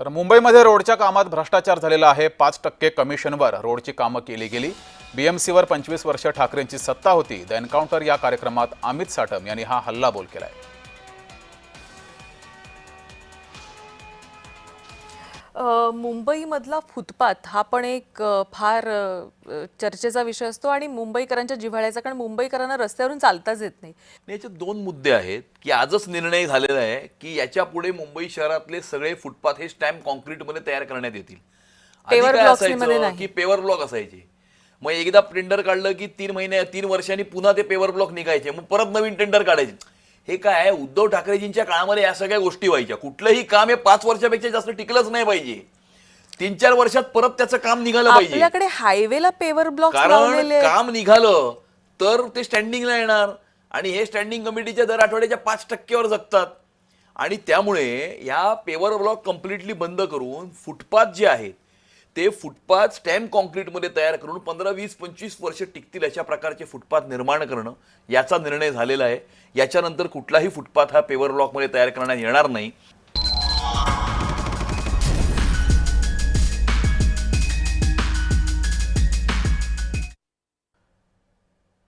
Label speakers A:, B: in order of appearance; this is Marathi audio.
A: तर मुंबईमध्ये रोडच्या कामात भ्रष्टाचार झालेला आहे। 5% कमिशनवर रोडची कामं केली गेली। बीएमसीवर 25 वर्ष ठाकरेंची सत्ता होती। द एन्काउंटर या कार्यक्रमात अमित साटम यांनी हा हल्लाबोल केलाय।
B: मुंबईमधला फुटपाथ हा पण एक फार चर्चेचा विषय असतो आणि मुंबईकरांच्या जिव्हाळ्याचा, कारण मुंबईकरांना रस्त्यावरून चालताच येत नाही।
C: याचे दोन मुद्दे आहेत की आजच निर्णय झालेला आहे की याच्या पुढे मुंबई शहरातले सगळे फुटपाथ हे स्टॅम्प कॉन्क्रीटमध्ये तयार करण्यात येतील। आधी
B: पेवर
C: काय
B: ब्लॉक्समध्ये
C: असायचं
B: नाही।
C: की पेवर ब्लॉक असायचे, मग एकदा टेंडर काढलं की 3 वर्षांनी पुन्हा ते पेवर ब्लॉक निघायचे, मग परत नवीन टेंडर काढायचे। हे काय आहे, उद्धव ठाकरेजींच्या काळामध्ये या सगळ्या गोष्टी व्हायच्या। कुठलंही काम हे 5 वर्षापेक्षा जास्त टिकलंच नाही पाहिजे, 3-4 वर्षात परत त्याचं काम निघालं पाहिजे।
B: आपल्याकडे हायवेला पेवर ब्लॉक्स
C: कारण
B: लावलेले आहेत।
C: काम निघालं तर ते स्टँडिंगला येणार आणि हे स्टँडिंग कमिटीच्या दर आठवड्याच्या 5% जगतात। आणि त्यामुळे या पेवर ब्लॉक कम्प्लिटली बंद करून फुटपाथ जे आहेत ते फुटपाथ स्टॅम्प कॉन्क्रीटमध्ये तयार करून 15, 20, 25 वर्ष टिकतील अशा प्रकारचे फुटपाथ निर्माण करणं याचा निर्णय झालेला आहे। याच्यानंतर कुठलाही फुटपाथ हा पेवर ब्लॉकमध्ये तयार करण्यात येणार नाही।